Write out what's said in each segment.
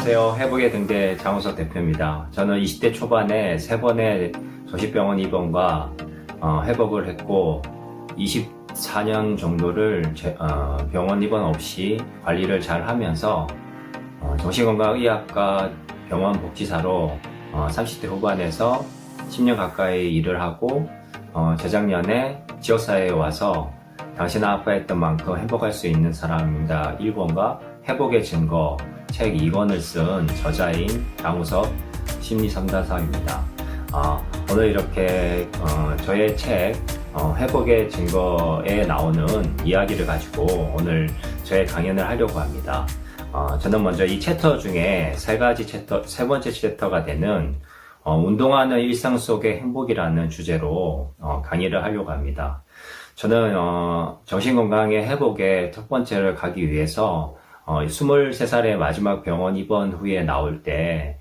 안녕하세요. 회복의 등대 장우석 대표입니다. 저는 20대 초반에 3번의 조직병원 입원과 회복을 했고 24년 정도를 병원 입원 없이 관리를 잘 하면서 정신건강의학과 병원 복지사로 30대 후반에서 10년 가까이 일을 하고 재작년에 지역사회에 와서 당신 아파했던 만큼 회복할 수 있는 사람입니다. 1권과 회복의 증거 책 2권을 쓴 저자인 장우석 심리상담사입니다. 오늘 이렇게 저의 책 회복의 증거에 나오는 이야기를 가지고 오늘 저의 강연을 하려고 합니다. 저는 먼저 이 챕터 중에 세 번째 챕터가 되는 운동하는 일상 속의 행복이라는 주제로 강의를 하려고 합니다. 저는 정신건강의 회복의 첫 번째를 가기 위해서 23살의 마지막 병원 입원 후에 나올 때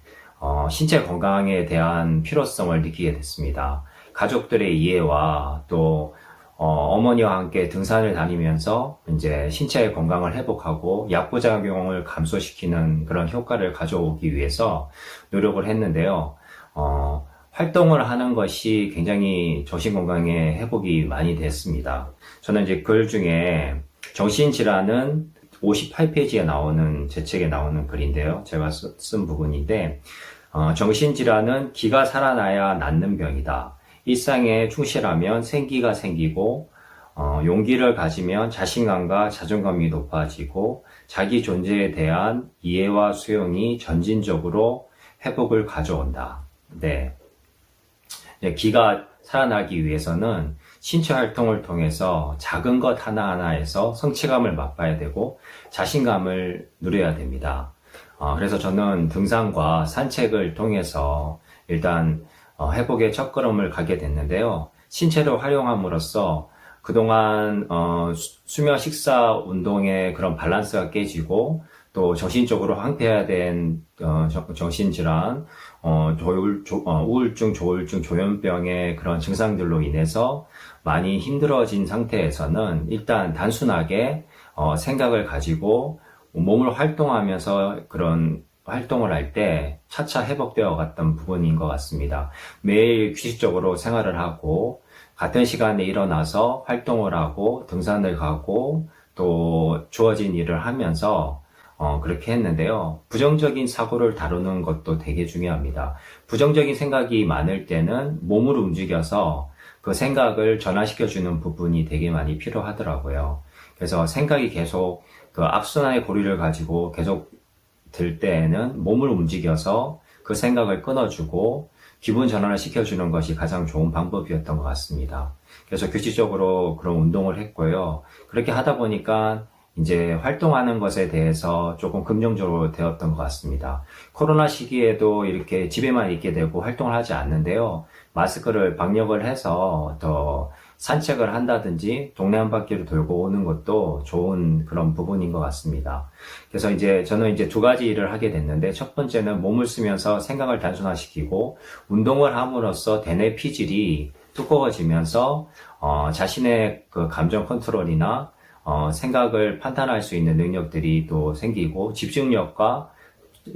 신체 건강에 대한 필요성을 느끼게 됐습니다. 가족들의 이해와 또 어머니와 함께 등산을 다니면서 이제 신체의 건강을 회복하고 약부작용을 감소시키는 그런 효과를 가져오기 위해서 노력을 했는데요. 활동을 하는 것이 굉장히 정신건강에 회복이 많이 됐습니다. 저는 이제 글 중에 정신질환은 58페이지에 나오는 제 책에 나오는 글인데요. 제가 쓴 부분인데 정신질환은 기가 살아나야 낫는 병이다. 일상에 충실하면 생기가 생기고 용기를 가지면 자신감과 자존감이 높아지고 자기 존재에 대한 이해와 수용이 점진적으로 회복을 가져온다. 네. 기가 살아나기 위해서는 신체 활동을 통해서 작은 것 하나하나에서 성취감을 맛봐야 되고 자신감을 누려야 됩니다. 그래서 저는 등산과 산책을 통해서 일단 회복의 첫걸음을 가게 됐는데요. 신체를 활용함으로써 그동안 수면 식사 운동의 그런 밸런스가 깨지고 또 정신적으로 황폐해야 된 정신질환, 우울증, 조울증, 조현병의 그런 증상들로 인해서 많이 힘들어진 상태에서는 일단 단순하게 생각을 가지고 몸을 활동하면서 그런 활동을 할 때 차차 회복되어 갔던 부분인 것 같습니다. 매일 규칙적으로 생활을 하고 같은 시간에 일어나서 활동을 하고 등산을 가고 또 주어진 일을 하면서 그렇게 했는데요. 부정적인 사고를 다루는 것도 되게 중요합니다. 부정적인 생각이 많을 때는 몸을 움직여서 그 생각을 전환시켜주는 부분이 되게 많이 필요하더라고요. 그래서 생각이 계속 그 악순환의 고리를 가지고 계속 들 때에는 몸을 움직여서 그 생각을 끊어주고 기분 전환을 시켜주는 것이 가장 좋은 방법이었던 것 같습니다. 그래서 규칙적으로 그런 운동을 했고요. 그렇게 하다 보니까 이제 활동하는 것에 대해서 조금 긍정적으로 되었던 것 같습니다. 코로나 시기에도 이렇게 집에만 있게 되고 활동을 하지 않는데요. 마스크를 방역을 해서 더 산책을 한다든지 동네 한 바퀴를 돌고 오는 것도 좋은 그런 부분인 것 같습니다. 그래서 저는 이제 두 가지 일을 하게 됐는데 첫 번째는 몸을 쓰면서 생각을 단순화시키고 운동을 함으로써 대뇌 피질이 두꺼워지면서 자신의 그 감정 컨트롤이나 생각을 판단할 수 있는 능력들이 또 생기고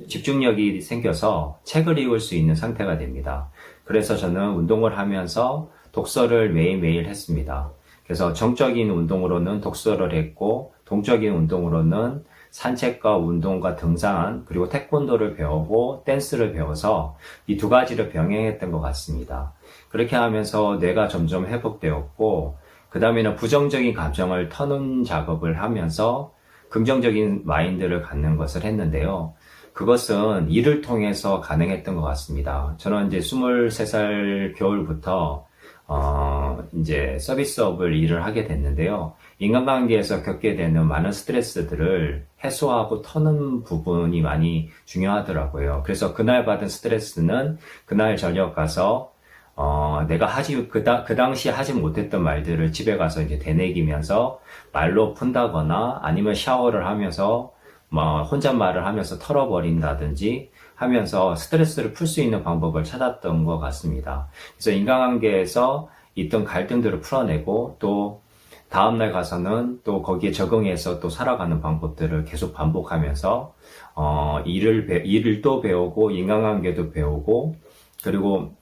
집중력이 생겨서 책을 읽을 수 있는 상태가 됩니다. 그래서 저는 운동을 하면서 독서를 매일매일 했습니다. 그래서 정적인 운동으로는 독서를 했고 동적인 운동으로는 산책과 운동과 등산 그리고 태권도를 배우고 댄스를 배워서 이 두 가지를 병행했던 것 같습니다. 그렇게 하면서 뇌가 점점 회복되었고 그 다음에는 부정적인 감정을 터는 작업을 하면서 긍정적인 마인드를 갖는 것을 했는데요. 그것은 일을 통해서 가능했던 것 같습니다. 저는 이제 23살 겨울부터 이제 서비스업을 일을 하게 됐는데요. 인간관계에서 겪게 되는 많은 스트레스들을 해소하고 터는 부분이 많이 중요하더라고요. 그래서 그날 받은 스트레스는 그날 저녁 가서 내가 그 당시 하지 못했던 말들을 집에 가서 이제 되새기면서 말로 푼다거나 아니면 샤워를 하면서 혼잣말을 하면서 털어버린다든지 하면서 스트레스를 풀 수 있는 방법을 찾았던 것 같습니다. 그래서 인간관계에서 있던 갈등들을 풀어내고 또 다음날 가서는 또 거기에 적응해서 또 살아가는 방법들을 계속 반복하면서 일을 또 배우고 인간관계도 배우고, 그리고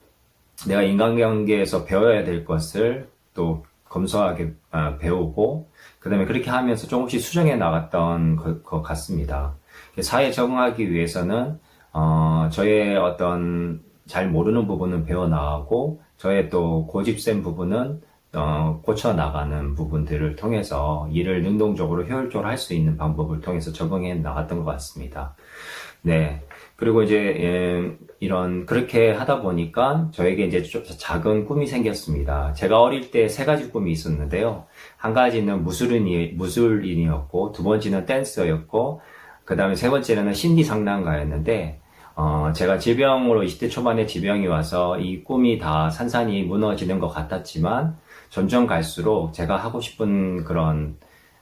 내가 인간관계에서 배워야 될 것을 또 검소하게 배우고, 그 다음에 그렇게 하면서 조금씩 수정해 나갔던 것 같습니다. 사회에 적응하기 위해서는 저의 어떤 잘 모르는 부분은 배워나가고, 저의 또 고집센 부분은 고쳐나가는 부분들을 통해서 일을 능동적으로 효율적으로 할 수 있는 방법을 통해서 적응해 나갔던 것 같습니다. 네. 그리고 이제 그렇게 하다 보니까 저에게 이제 좀 작은 꿈이 생겼습니다. 제가 어릴 때 세 가지 꿈이 있었는데요. 한 가지는 무술인이었고, 두 번째는 댄서였고, 그 다음에 세 번째는 심리 상담가였는데, 제가 20대 초반에 질병이 와서 이 꿈이 다 산산이 무너지는 것 같았지만, 점점 갈수록 제가 하고 싶은 그런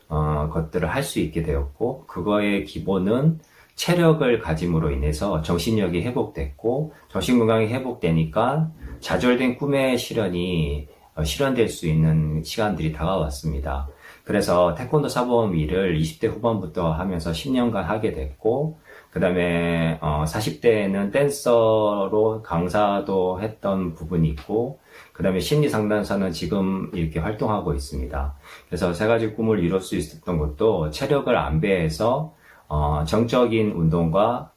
것들을 할 수 있게 되었고, 그거의 기본은 체력을 가짐으로 인해서 정신력이 회복됐고, 정신건강이 회복되니까 좌절된 꿈의 실현이 실현될 수 있는 시간들이 다가왔습니다. 그래서 태권도 사범 일을 20대 후반부터 하면서 10년간 하게 됐고, 그 다음에 40대에는 댄서로 강사도 했던 부분이 있고, 그 다음에 심리상담사는 지금 이렇게 활동하고 있습니다. 그래서 세 가지 꿈을 이룰 수 있었던 것도 체력을 안배해서 정적인 운동과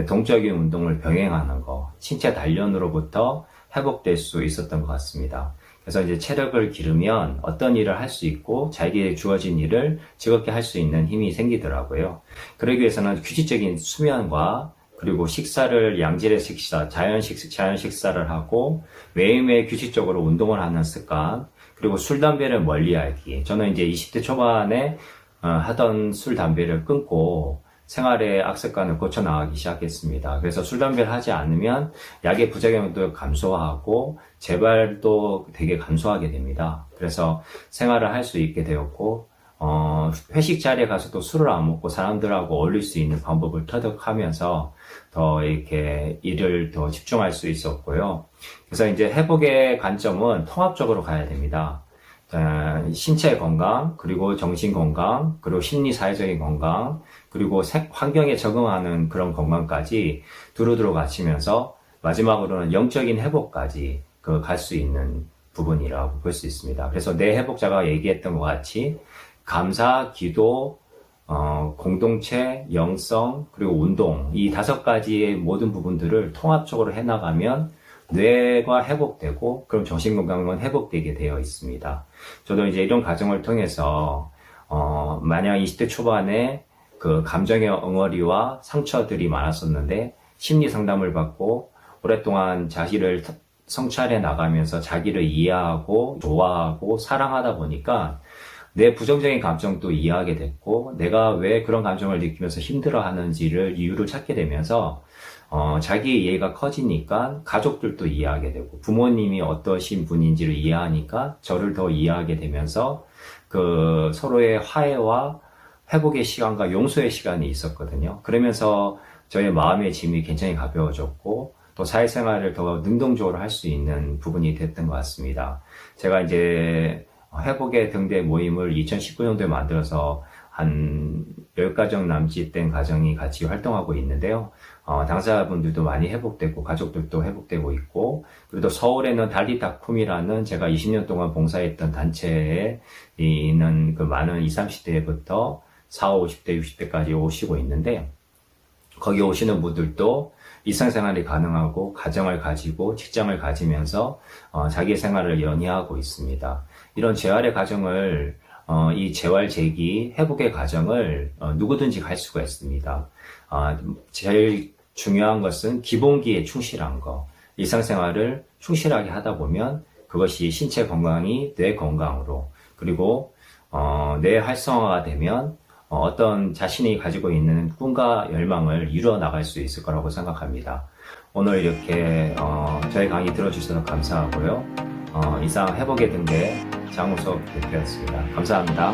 동적인 운동을 병행하는 거, 신체 단련으로부터 회복될 수 있었던 것 같습니다. 그래서 이제 체력을 기르면 어떤 일을 할 수 있고 자기에게 주어진 일을 즐겁게 할 수 있는 힘이 생기더라고요. 그러기 위해서는 규칙적인 수면과 그리고 식사를 양질의 식사, 자연 식사를 하고 매일매일 규칙적으로 운동을 하는 습관, 그리고 술, 담배를 멀리하기. 저는 이제 20대 초반에 하던 술, 담배를 끊고 생활의 악습관을 고쳐나가기 시작했습니다. 그래서 술, 담배를 하지 않으면 약의 부작용도 감소하고 재발도 되게 감소하게 됩니다. 그래서 생활을 할 수 있게 되었고, 회식 자리에 가서도 술을 안 먹고 사람들하고 어울릴 수 있는 방법을 터득하면서 더 이렇게 일을 더 집중할 수 있었고요. 그래서 이제 회복의 관점은 통합적으로 가야 됩니다. 신체 건강, 그리고 정신 건강, 그리고 심리 사회적인 건강, 그리고 환경에 적응하는 그런 건강까지 두루두루 갖추면서 마지막으로는 영적인 회복까지 갈 수 있는 부분이라고 볼 수 있습니다. 그래서 내 회복자가 얘기했던 것 같이 감사, 기도, 공동체, 영성, 그리고 운동, 이 5가지의 모든 부분들을 통합적으로 해나가면 뇌가 회복되고, 그럼 정신건강은 회복되게 되어 있습니다. 저도 이제 이런 과정을 통해서, 만약 20대 초반에 그 감정의 엉어리와 상처들이 많았었는데, 심리 상담을 받고, 오랫동안 자기를 성찰해 나가면서 자기를 이해하고, 좋아하고, 사랑하다 보니까, 내 부정적인 감정도 이해하게 됐고, 내가 왜 그런 감정을 느끼면서 힘들어 하는지를 이유를 찾게 되면서, 자기 이해가 커지니까 가족들도 이해하게 되고, 부모님이 어떠신 분인지를 이해하니까 저를 더 이해하게 되면서, 서로의 화해와 회복의 시간과 용서의 시간이 있었거든요. 그러면서 저의 마음의 짐이 굉장히 가벼워졌고, 또 사회생활을 더 능동적으로 할 수 있는 부분이 됐던 것 같습니다. 제가 이제 회복의 등대 모임을 2019년도에 만들어서 한 10가정 남짓 된 가정이 같이 활동하고 있는데요. 당사자분들도 많이 회복되고 가족들도 회복되고 있고, 그리고 서울에는 달리다쿰이라는 제가 20년 동안 봉사했던 단체에 있는 그 많은 20, 30대부터 40, 50대, 60대까지 오시고 있는데, 거기 오시는 분들도 일상생활이 가능하고 가정을 가지고 직장을 가지면서 자기 생활을 영위하고 있습니다. 이런 재활의 과정을 이 재활 재기 회복의 과정을 누구든지 갈 수가 있습니다. 제일 중요한 것은 기본기에 충실한 거, 일상생활을 충실하게 하다 보면 그것이 신체 건강이 뇌 건강으로, 그리고 뇌 활성화가 되면 어떤 자신이 가지고 있는 꿈과 열망을 이루어 나갈 수 있을 거라고 생각합니다. 오늘 이렇게 저희 강의 들어주셔서 감사하고요. 이상 회복의 등대 장우석 대표였습니다. 감사합니다.